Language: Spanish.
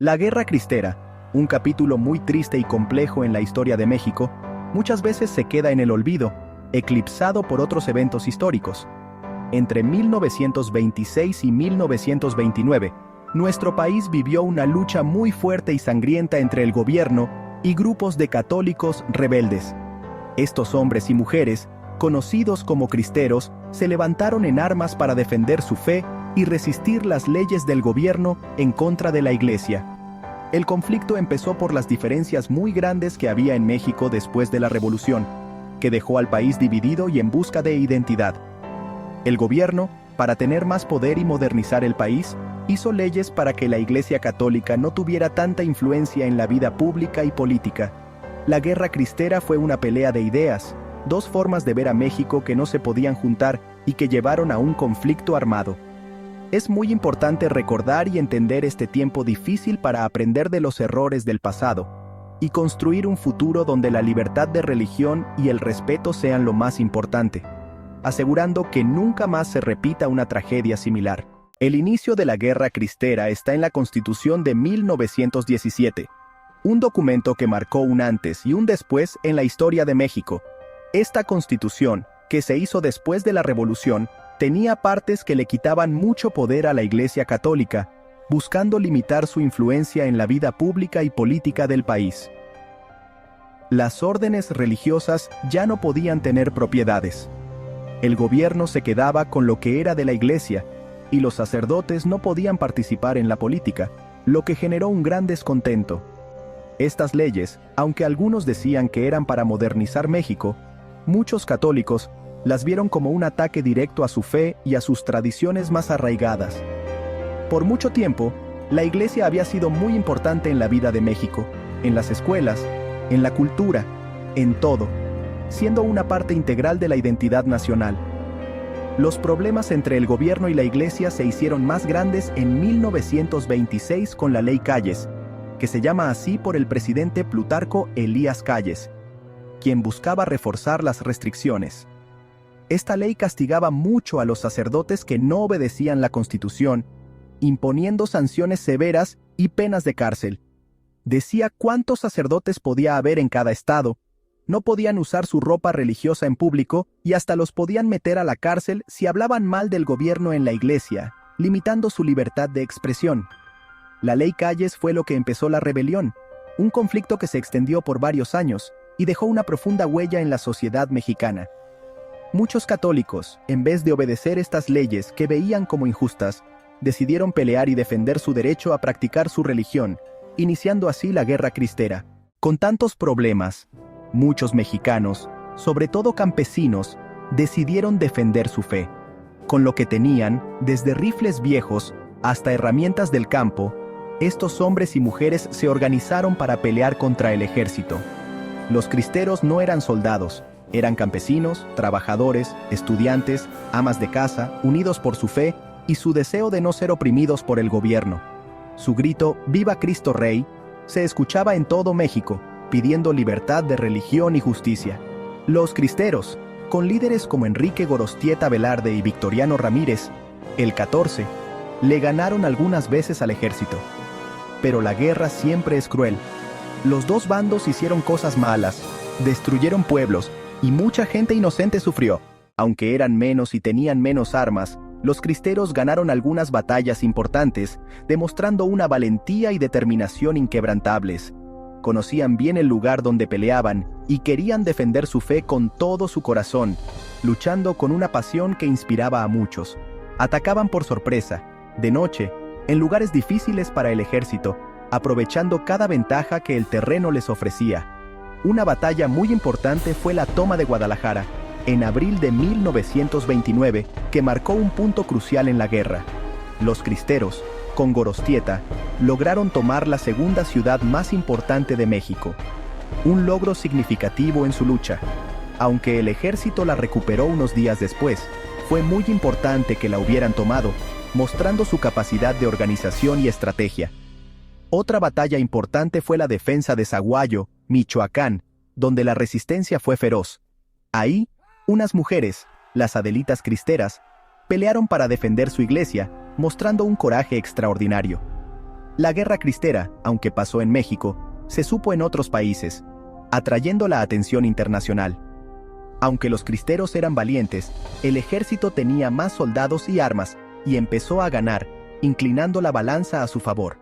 La Guerra Cristera, un capítulo muy triste y complejo en la historia de México, muchas veces se queda en el olvido, eclipsado por otros eventos históricos. Entre 1926 y 1929, nuestro país vivió una lucha muy fuerte y sangrienta entre el gobierno y grupos de católicos rebeldes. Estos hombres y mujeres, conocidos como cristeros, se levantaron en armas para defender su fe y resistir las leyes del gobierno en contra de la Iglesia. El conflicto empezó por las diferencias muy grandes que había en México después de la Revolución, que dejó al país dividido y en busca de identidad. El gobierno, para tener más poder y modernizar el país, hizo leyes para que la Iglesia Católica no tuviera tanta influencia en la vida pública y política. La Guerra Cristera fue una pelea de ideas, dos formas de ver a México que no se podían juntar y que llevaron a un conflicto armado. Es muy importante recordar y entender este tiempo difícil para aprender de los errores del pasado y construir un futuro donde la libertad de religión y el respeto sean lo más importante, asegurando que nunca más se repita una tragedia similar. El inicio de la Guerra Cristera está en la Constitución de 1917, un documento que marcó un antes y un después en la historia de México. Esta Constitución, que se hizo después de la Revolución, tenía partes que le quitaban mucho poder a la Iglesia Católica, buscando limitar su influencia en la vida pública y política del país. Las órdenes religiosas ya no podían tener propiedades. El gobierno se quedaba con lo que era de la Iglesia, y los sacerdotes no podían participar en la política, lo que generó un gran descontento. Estas leyes, aunque algunos decían que eran para modernizar México, muchos católicos las vieron como un ataque directo a su fe y a sus tradiciones más arraigadas. Por mucho tiempo, la Iglesia había sido muy importante en la vida de México, en las escuelas, en la cultura, en todo, siendo una parte integral de la identidad nacional. Los problemas entre el gobierno y la Iglesia se hicieron más grandes en 1926 con la Ley Calles, que se llama así por el presidente Plutarco Elías Calles, quien buscaba reforzar las restricciones. Esta ley castigaba mucho a los sacerdotes que no obedecían la Constitución, imponiendo sanciones severas y penas de cárcel. Decía cuántos sacerdotes podía haber en cada estado, no podían usar su ropa religiosa en público y hasta los podían meter a la cárcel si hablaban mal del gobierno en la Iglesia, limitando su libertad de expresión. La Ley Calles fue lo que empezó la rebelión, un conflicto que se extendió por varios años y dejó una profunda huella en la sociedad mexicana. Muchos católicos, en vez de obedecer estas leyes que veían como injustas, decidieron pelear y defender su derecho a practicar su religión, iniciando así la Guerra Cristera. Con tantos problemas, muchos mexicanos, sobre todo campesinos, decidieron defender su fe. Con lo que tenían, desde rifles viejos hasta herramientas del campo, estos hombres y mujeres se organizaron para pelear contra el ejército. Los cristeros no eran soldados, eran campesinos, trabajadores, estudiantes, amas de casa, unidos por su fe y su deseo de no ser oprimidos por el gobierno. Su grito, ¡Viva Cristo Rey!, se escuchaba en todo México, pidiendo libertad de religión y justicia. Los cristeros, con líderes como Enrique Gorostieta Velarde y Victoriano Ramírez, el 14, le ganaron algunas veces al ejército. Pero la guerra siempre es cruel. Los dos bandos hicieron cosas malas, destruyeron pueblos, y mucha gente inocente sufrió. Aunque eran menos y tenían menos armas, los cristeros ganaron algunas batallas importantes, demostrando una valentía y determinación inquebrantables. Conocían bien el lugar donde peleaban y querían defender su fe con todo su corazón, luchando con una pasión que inspiraba a muchos. Atacaban por sorpresa, de noche, en lugares difíciles para el ejército, aprovechando cada ventaja que el terreno les ofrecía. Una batalla muy importante fue la toma de Guadalajara, en abril de 1929, que marcó un punto crucial en la guerra. Los cristeros, con Gorostieta, lograron tomar la segunda ciudad más importante de México. Un logro significativo en su lucha. Aunque el ejército la recuperó unos días después, fue muy importante que la hubieran tomado, mostrando su capacidad de organización y estrategia. Otra batalla importante fue la defensa de Zaguayo, Michoacán, donde la resistencia fue feroz. Ahí, unas mujeres, las Adelitas Cristeras, pelearon para defender su iglesia, mostrando un coraje extraordinario. La guerra cristera, aunque pasó en México, se supo en otros países, atrayendo la atención internacional. Aunque los cristeros eran valientes, el ejército tenía más soldados y armas, y empezó a ganar, inclinando la balanza a su favor.